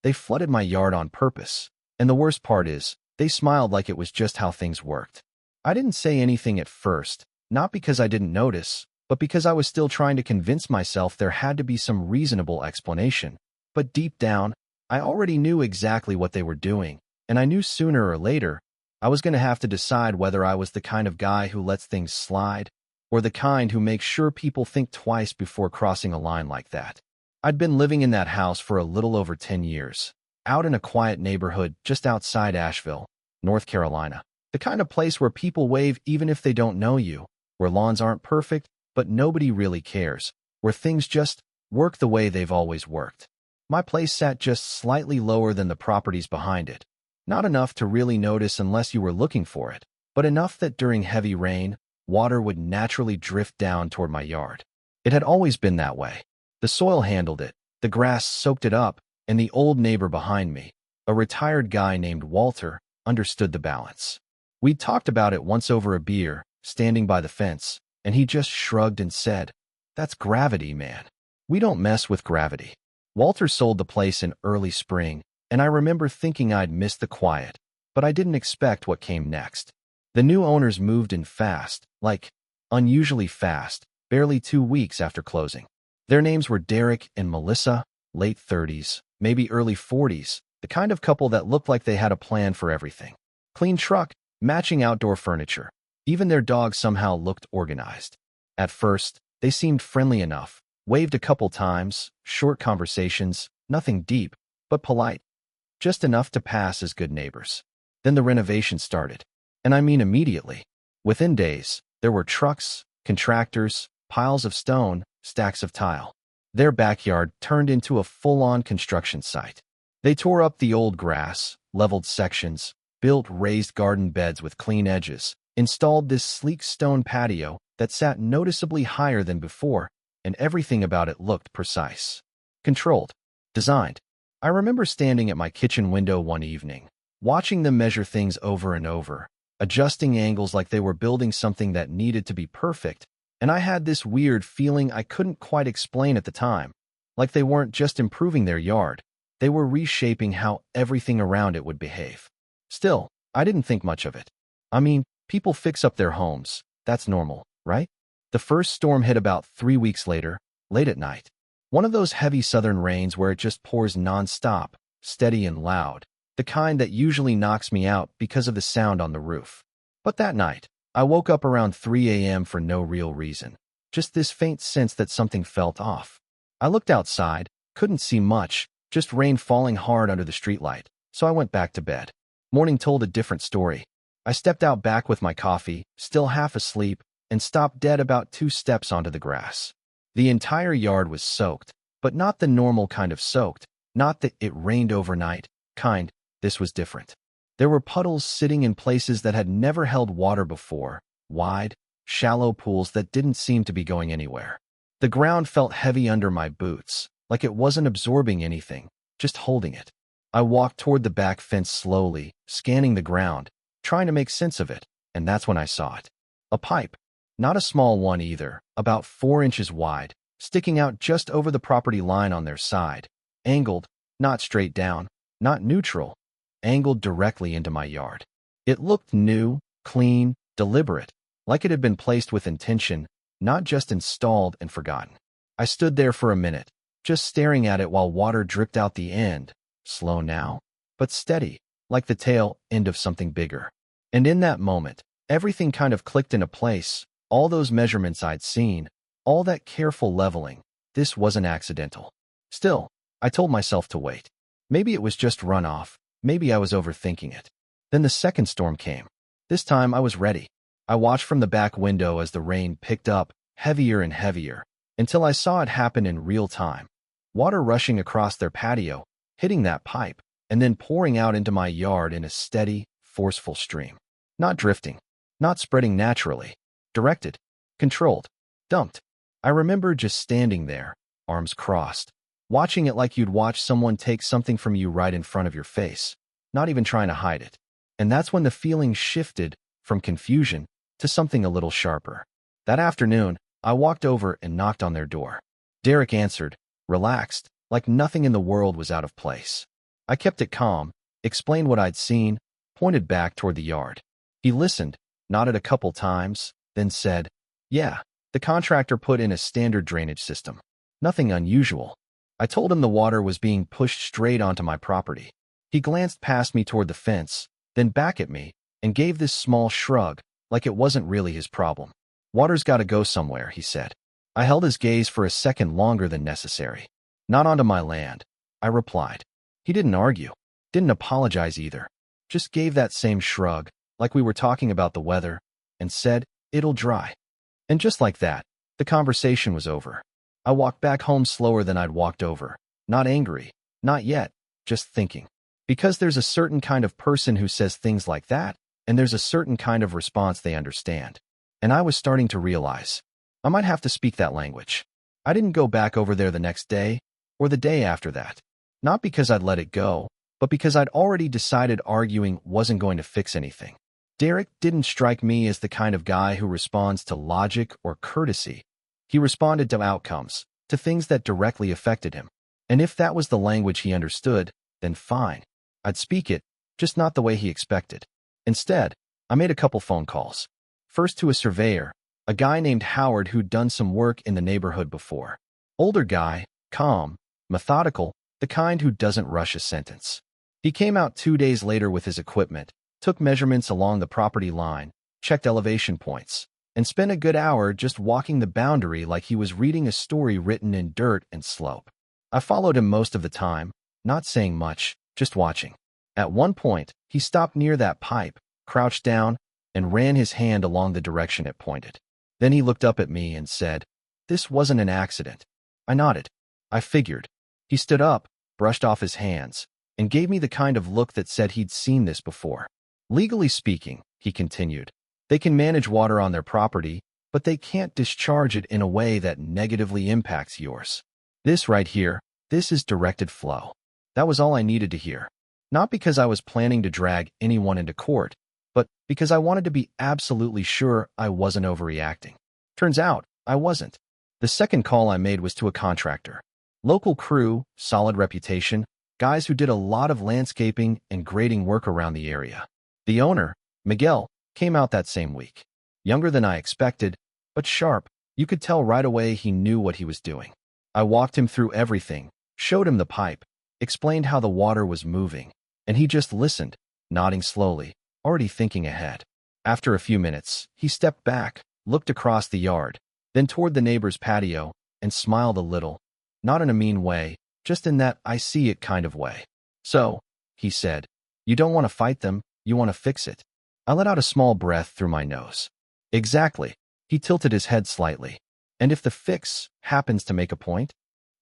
They flooded my yard on purpose. And the worst part is, they smiled like it was just how things worked. I didn't say anything at first, not because I didn't notice, but because I was still trying to convince myself there had to be some reasonable explanation. But deep down, I already knew exactly what they were doing, and I knew sooner or later, I was going to have to decide whether I was the kind of guy who lets things slide, or the kind who makes sure people think twice before crossing a line like that. I'd been living in that house for a little over 10 years, out in a quiet neighborhood just outside Asheville, North Carolina. The kind of place where people wave even if they don't know you, where lawns aren't perfect, but nobody really cares, where things just work the way they've always worked. My place sat just slightly lower than the properties behind it. Not enough to really notice unless you were looking for it, but enough that during heavy rain, water would naturally drift down toward my yard. It had always been that way. The soil handled it, the grass soaked it up, and the old neighbor behind me, a retired guy named Walter, understood the balance. We'd talked about it once over a beer, standing by the fence, and he just shrugged and said, "That's gravity, man. We don't mess with gravity." Walter sold the place in early spring, and I remember thinking I'd missed the quiet, but I didn't expect what came next. The new owners moved in fast, like unusually fast, barely 2 weeks after closing. Their names were Derek and Melissa, late 30s, maybe early 40s, the kind of couple that looked like they had a plan for everything. Clean truck, matching outdoor furniture. Even their dog somehow looked organized. At first, they seemed friendly enough, waved a couple times, short conversations, nothing deep, but polite. Just enough to pass as good neighbors. Then the renovation started. And I mean immediately. Within days, there were trucks, contractors, piles of stone, stacks of tile. Their backyard turned into a full-on construction site. They tore up the old grass, leveled sections, built raised garden beds with clean edges, installed this sleek stone patio that sat noticeably higher than before, and everything about it looked precise. Controlled. Designed. I remember standing at my kitchen window one evening, watching them measure things over and over, adjusting angles like they were building something that needed to be perfect, and I had this weird feeling I couldn't quite explain at the time, like they weren't just improving their yard, they were reshaping how everything around it would behave. Still, I didn't think much of it. I mean, people fix up their homes. That's normal, right? The first storm hit about 3 weeks later, late at night. One of those heavy southern rains where it just pours nonstop, steady and loud, the kind that usually knocks me out because of the sound on the roof. But that night, I woke up around 3 a.m. for no real reason. Just this faint sense that something felt off. I looked outside, couldn't see much, just rain falling hard under the streetlight, so I went back to bed. Morning told a different story. I stepped out back with my coffee, still half asleep, and stopped dead about 2 steps onto the grass. The entire yard was soaked, but not the normal kind of soaked, not the "it rained overnight" kind. This was different. There were puddles sitting in places that had never held water before, wide, shallow pools that didn't seem to be going anywhere. The ground felt heavy under my boots, like it wasn't absorbing anything, just holding it. I walked toward the back fence slowly, scanning the ground, trying to make sense of it, and that's when I saw it. A pipe. Not a small one either, about 4 inches wide, sticking out just over the property line on their side, angled, not straight down, not neutral, angled directly into my yard. It looked new, clean, deliberate, like it had been placed with intention, not just installed and forgotten. I stood there for a minute, just staring at it while water dripped out the end, slow now, but steady, like the tail end of something bigger. And in that moment, everything kind of clicked into place. All those measurements I'd seen, all that careful leveling, this wasn't accidental. Still, I told myself to wait. Maybe it was just runoff, maybe I was overthinking it. Then the second storm came. This time I was ready. I watched from the back window as the rain picked up, heavier and heavier, until I saw it happen in real time. Water rushing across their patio, hitting that pipe, and then pouring out into my yard in a steady, forceful stream. Not drifting, not spreading naturally. Directed, controlled, dumped. I remember just standing there, arms crossed, watching it like you'd watch someone take something from you right in front of your face, not even trying to hide it. And that's when the feeling shifted from confusion to something a little sharper. That afternoon, I walked over and knocked on their door. Derek answered, relaxed, like nothing in the world was out of place. I kept it calm, explained what I'd seen, pointed back toward the yard. He listened, nodded a couple times, then said, "Yeah, the contractor put in a standard drainage system. Nothing unusual." I told him the water was being pushed straight onto my property. He glanced past me toward the fence, then back at me, and gave this small shrug, like it wasn't really his problem. "Water's gotta go somewhere," he said. I held his gaze for a second longer than necessary. "Not onto my land," I replied. He didn't argue, didn't apologize either, just gave that same shrug, like we were talking about the weather, and said, "It'll dry." And just like that, the conversation was over. I walked back home slower than I'd walked over, not angry, not yet, just thinking. Because there's a certain kind of person who says things like that, and there's a certain kind of response they understand. And I was starting to realize I might have to speak that language. I didn't go back over there the next day, or the day after that. Not because I'd let it go, but because I'd already decided arguing wasn't going to fix anything. Derek didn't strike me as the kind of guy who responds to logic or courtesy. He responded to outcomes, to things that directly affected him. And if that was the language he understood, then fine. I'd speak it, just not the way he expected. Instead, I made a couple phone calls. First to a surveyor, a guy named Howard who'd done some work in the neighborhood before. Older guy, calm, methodical, the kind who doesn't rush a sentence. He came out 2 days later with his equipment, took measurements along the property line, checked elevation points, and spent a good hour just walking the boundary like he was reading a story written in dirt and slope. I followed him most of the time, not saying much, just watching. At one point, he stopped near that pipe, crouched down, and ran his hand along the direction it pointed. Then he looked up at me and said, "This wasn't an accident." I nodded. I figured. He stood up, brushed off his hands, and gave me the kind of look that said he'd seen this before. "Legally speaking," he continued, "they can manage water on their property, but they can't discharge it in a way that negatively impacts yours. This right here, this is directed flow." That was all I needed to hear. Not because I was planning to drag anyone into court, but because I wanted to be absolutely sure I wasn't overreacting. Turns out, I wasn't. The second call I made was to a contractor. Local crew, solid reputation, guys who did a lot of landscaping and grading work around the area. The owner, Miguel, came out that same week. Younger than I expected, but sharp. You could tell right away he knew what he was doing. I walked him through everything, showed him the pipe, explained how the water was moving, and he just listened, nodding slowly, already thinking ahead. After a few minutes, he stepped back, looked across the yard, then toward the neighbor's patio, and smiled a little, not in a mean way, just in that I see it kind of way. "So," he said, "you don't want to fight them, you want to fix it." I let out a small breath through my nose. "Exactly." He tilted his head slightly. "And if the fix happens to make a point?"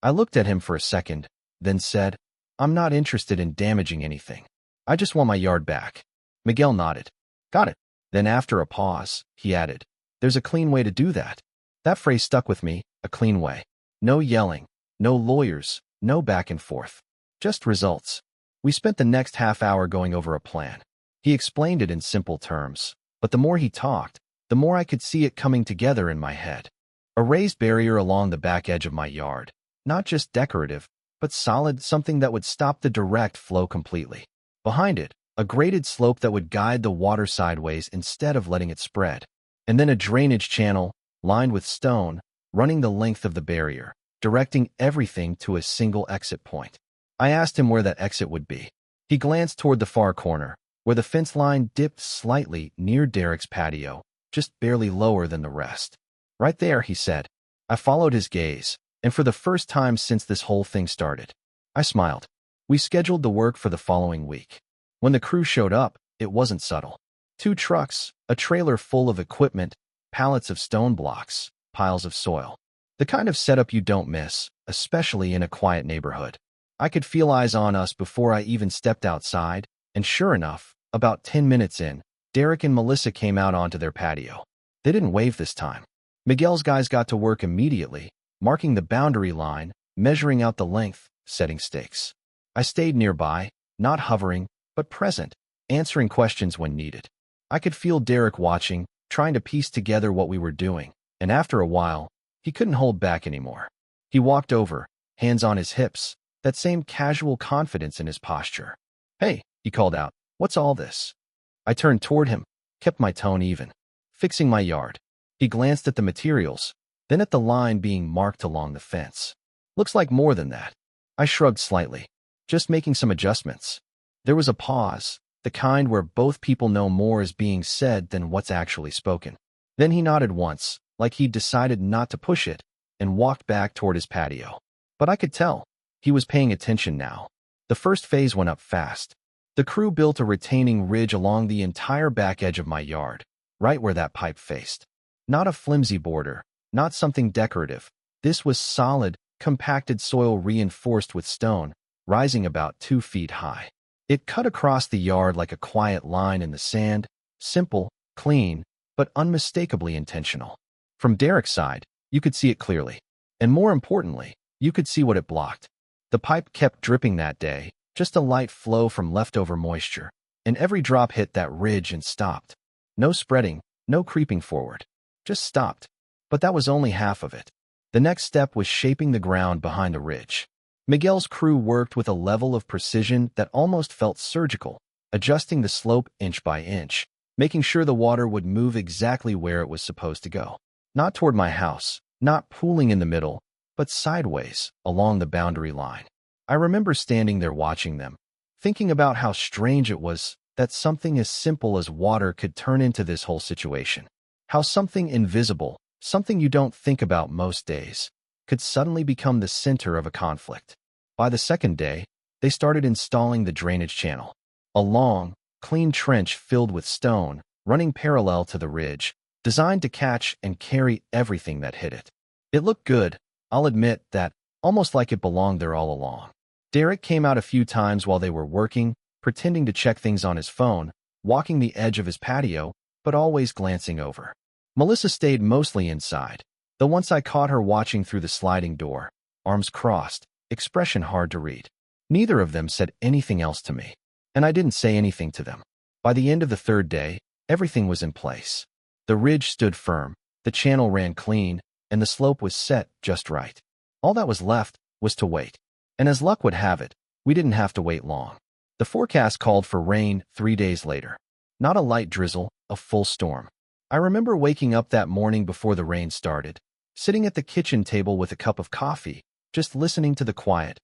I looked at him for a second, then said, "I'm not interested in damaging anything. I just want my yard back." Miguel nodded. "Got it." Then after a pause, he added, "There's a clean way to do that." That phrase stuck with me, a clean way. No yelling, no lawyers, no back and forth. Just results. We spent the next half hour going over a plan. He explained it in simple terms, but the more he talked, the more I could see it coming together in my head. A raised barrier along the back edge of my yard. Not just decorative, but solid, something that would stop the direct flow completely. Behind it, a graded slope that would guide the water sideways instead of letting it spread. And then a drainage channel, lined with stone, running the length of the barrier, directing everything to a single exit point. I asked him where that exit would be. He glanced toward the far corner, where the fence line dipped slightly near Derek's patio, just barely lower than the rest. "Right there," he said. I followed his gaze, and for the first time since this whole thing started, I smiled. We scheduled the work for the following week. When the crew showed up, it wasn't subtle. 2 trucks, a trailer full of equipment, pallets of stone blocks, piles of soil. The kind of setup you don't miss, especially in a quiet neighborhood. I could feel eyes on us before I even stepped outside, and sure enough, about 10 minutes in, Derek and Melissa came out onto their patio. They didn't wave this time. Miguel's guys got to work immediately, marking the boundary line, measuring out the length, setting stakes. I stayed nearby, not hovering, but present, answering questions when needed. I could feel Derek watching, trying to piece together what we were doing, and after a while, he couldn't hold back anymore. He walked over, hands on his hips, that same casual confidence in his posture. "Hey," he called out, "what's all this?" I turned toward him, kept my tone even. "Fixing my yard." He glanced at the materials, then at the line being marked along the fence. "Looks like more than that." I shrugged slightly. "Just making some adjustments." There was a pause, the kind where both people know more is being said than what's actually spoken. Then he nodded once, like he'd decided not to push it, and walked back toward his patio. But I could tell he was paying attention now. The first phase went up fast. The crew built a retaining ridge along the entire back edge of my yard, right where that pipe faced. Not a flimsy border, not something decorative. This was solid, compacted soil reinforced with stone, rising about 2 feet high. It cut across the yard like a quiet line in the sand, simple, clean, but unmistakably intentional. From Derek's side, you could see it clearly. And more importantly, you could see what it blocked. The pipe kept dripping that day, just a light flow from leftover moisture, and every drop hit that ridge and stopped. No spreading, no creeping forward. Just stopped. But that was only half of it. The next step was shaping the ground behind the ridge. Miguel's crew worked with a level of precision that almost felt surgical, adjusting the slope inch by inch, making sure the water would move exactly where it was supposed to go. Not toward my house, not pooling in the middle, but sideways, along the boundary line. I remember standing there watching them, thinking about how strange it was that something as simple as water could turn into this whole situation. How something invisible, something you don't think about most days, could suddenly become the center of a conflict. By the second day, they started installing the drainage channel. A long, clean trench filled with stone, running parallel to the ridge, designed to catch and carry everything that hit it. It looked good, I'll admit that, almost like it belonged there all along. Derek came out a few times while they were working, pretending to check things on his phone, walking the edge of his patio, but always glancing over. Melissa stayed mostly inside, though once I caught her watching through the sliding door, arms crossed, expression hard to read. Neither of them said anything else to me, and I didn't say anything to them. By the end of the third day, everything was in place. The ridge stood firm, the channel ran clean, and the slope was set just right. All that was left was to wait. And as luck would have it, we didn't have to wait long. The forecast called for rain 3 days later. Not a light drizzle, a full storm. I remember waking up that morning before the rain started, sitting at the kitchen table with a cup of coffee, just listening to the quiet,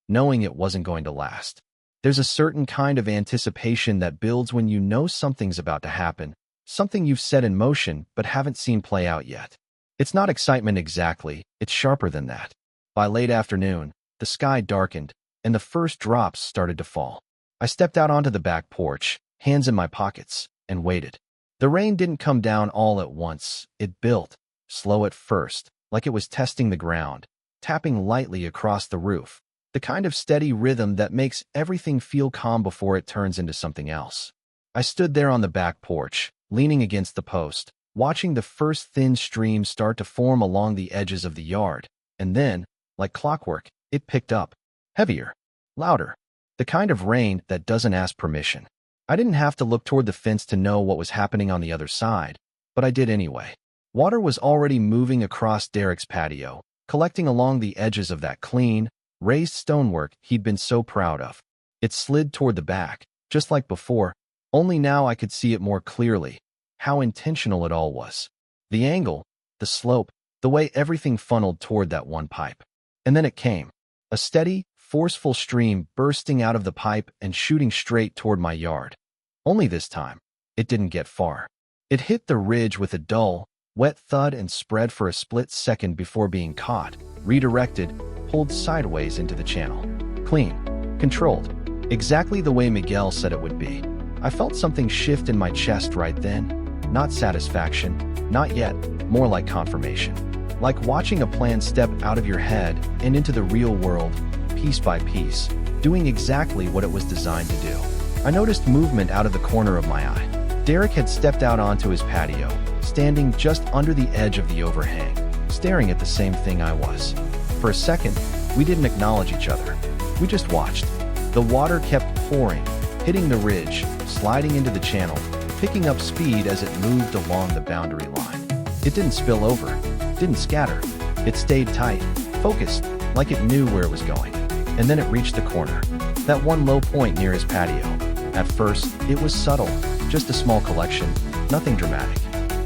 knowing it wasn't going to last. There's a certain kind of anticipation that builds when you know something's about to happen, something you've set in motion but haven't seen play out yet. It's not excitement exactly, it's sharper than that. By late afternoon, the sky darkened, and the first drops started to fall. I stepped out onto the back porch, hands in my pockets, and waited. The rain didn't come down all at once. It built, slow at first, like it was testing the ground, tapping lightly across the roof, the kind of steady rhythm that makes everything feel calm before it turns into something else. I stood there on the back porch, leaning against the post, watching the first thin stream start to form along the edges of the yard, and then, like clockwork, it picked up. Heavier. Louder. The kind of rain that doesn't ask permission. I didn't have to look toward the fence to know what was happening on the other side, but I did anyway. Water was already moving across Derek's patio, collecting along the edges of that clean, raised stonework he'd been so proud of. It slid toward the back, just like before, only now I could see it more clearly, how intentional it all was. The angle, the slope, the way everything funneled toward that one pipe. And then it came. A steady, forceful stream bursting out of the pipe and shooting straight toward my yard. Only this time, it didn't get far. It hit the ridge with a dull, wet thud and spread for a split second before being caught, redirected, pulled sideways into the channel. Clean. Controlled. Exactly the way Miguel said it would be. I felt something shift in my chest right then. Not satisfaction, not yet, more like confirmation. Like watching a plan step out of your head and into the real world, piece by piece, doing exactly what it was designed to do. I noticed movement out of the corner of my eye. Derek had stepped out onto his patio, standing just under the edge of the overhang, staring at the same thing I was. For a second, we didn't acknowledge each other. We just watched. The water kept pouring, hitting the ridge, sliding into the channel, picking up speed as it moved along the boundary line. It didn't spill over, didn't scatter. It stayed tight, focused, like it knew where it was going. and then it reached the corner, that one low point near his patio. At first, it was subtle, just a small collection, nothing dramatic.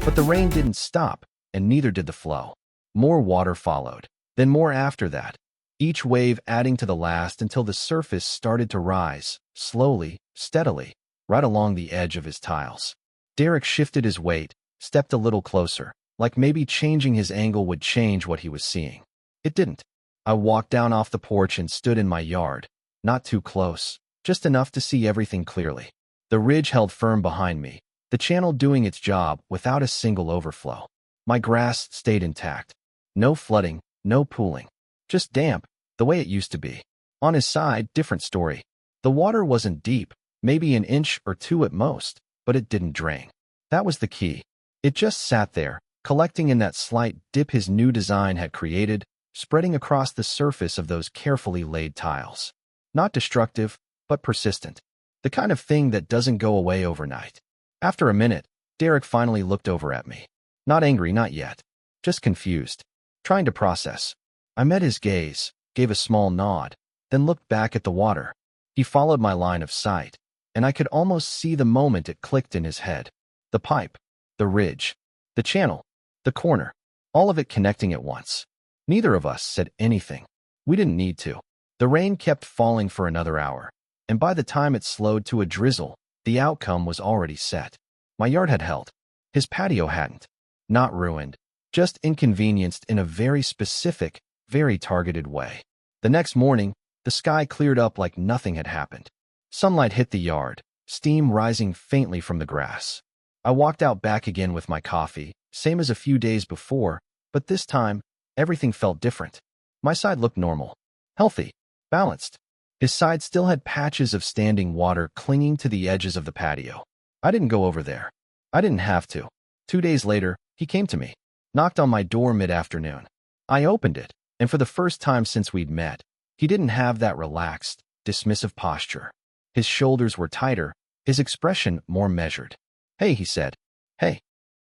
But the rain didn't stop, and neither did the flow. More water followed, then more after that, each wave adding to the last until the surface started to rise, slowly, steadily, right along the edge of his tiles. Derek shifted his weight, stepped a little closer, like maybe changing his angle would change what he was seeing. It didn't. I walked down off the porch and stood in my yard, not too close, just enough to see everything clearly. The ridge held firm behind me, the channel doing its job without a single overflow. My grass stayed intact. No flooding, no pooling. Just damp, the way it used to be. On his side, different story. The water wasn't deep, maybe an inch or two at most, but it didn't drain. That was the key. It just sat there, collecting in that slight dip his new design had created, spreading across the surface of those carefully laid tiles. Not destructive, but persistent. The kind of thing that doesn't go away overnight. After a minute, Derek finally looked over at me. Not angry, not yet. Just confused. Trying to process. I met his gaze, gave a small nod, then looked back at the water. He followed my line of sight, and I could almost see the moment it clicked in his head. The pipe, the ridge, the channel, the corner, all of it connecting at once. Neither of us said anything. We didn't need to. The rain kept falling for another hour, and by the time it slowed to a drizzle, the outcome was already set. My yard had held. His patio hadn't. Not ruined, just inconvenienced in a very specific, very targeted way. The next morning, the sky cleared up like nothing had happened. Sunlight hit the yard, steam rising faintly from the grass. I walked out back again with my coffee, same as a few days before, but this time, everything felt different. My side looked normal, healthy, balanced. His side still had patches of standing water clinging to the edges of the patio. I didn't go over there. I didn't have to. 2 days later, he came to me, knocked on my door mid-afternoon. I opened it, and for the first time since we'd met, he didn't have that relaxed, dismissive posture. His shoulders were tighter, his expression more measured. "Hey," he said. "Hey."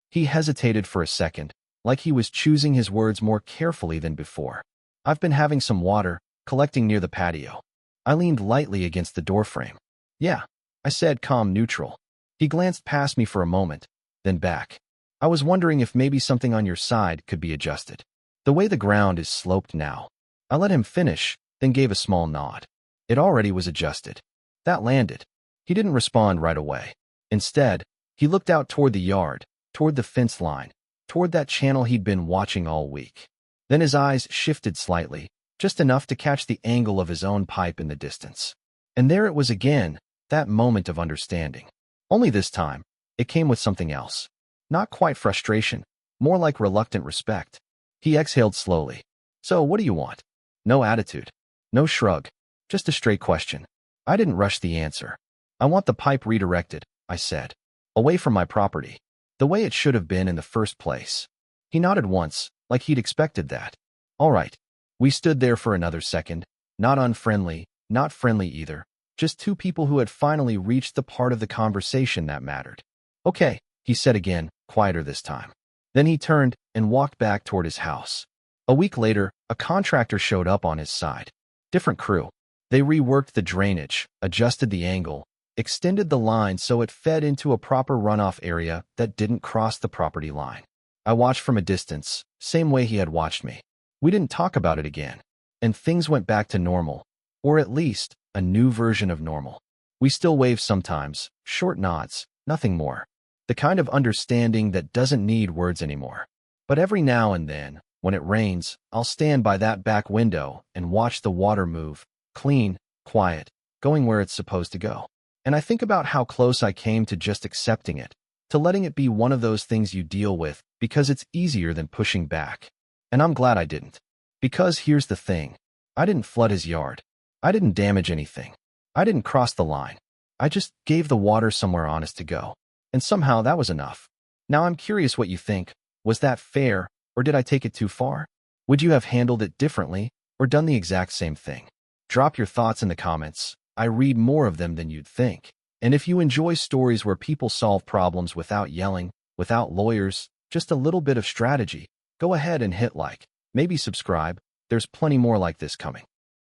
He hesitated for a second, like he was choosing his words more carefully than before. "I've been having some water, collecting near the patio." I leaned lightly against the doorframe. "Yeah," I said, calm, neutral. He glanced past me for a moment, then back. "I was wondering if maybe something on your side could be adjusted. The way the ground is sloped now." I let him finish, then gave a small nod. It already was adjusted. That landed. He didn't respond right away. Instead, he looked out toward the yard, toward the fence line, toward that channel he'd been watching all week. Then his eyes shifted slightly, just enough to catch the angle of his own pipe in the distance. And there it was again, that moment of understanding. Only this time, it came with something else. Not quite frustration, more like reluctant respect. He exhaled slowly. "So, what do you want?" No attitude. No shrug. Just a straight question. I didn't rush the answer. "I want the pipe redirected," I said. "Away from my property. The way it should have been in the first place." He nodded once, like he'd expected that. "All right." We stood there for another second, not unfriendly, not friendly either, just two people who had finally reached the part of the conversation that mattered. "Okay," he said again, quieter this time. Then he turned and walked back toward his house. A week later, a contractor showed up on his side. Different crew. They reworked the drainage, adjusted the angle, extended the line so it fed into a proper runoff area that didn't cross the property line. I watched from a distance, same way he had watched me. We didn't talk about it again, and things went back to normal, or at least a new version of normal. We still wave sometimes, short nods, nothing more. The kind of understanding that doesn't need words anymore. But every now and then, when it rains, I'll stand by that back window and watch the water move, clean, quiet, going where it's supposed to go. And I think about how close I came to just accepting it, to letting it be one of those things you deal with because it's easier than pushing back. And I'm glad I didn't. Because here's the thing. I didn't flood his yard. I didn't damage anything. I didn't cross the line. I just gave the water somewhere honest to go. And somehow that was enough. Now I'm curious what you think. Was that fair, or did I take it too far? Would you have handled it differently, or done the exact same thing? Drop your thoughts in the comments. I read more of them than you'd think. And if you enjoy stories where people solve problems without yelling, without lawyers, just a little bit of strategy, go ahead and hit like. Maybe subscribe. There's plenty more like this coming.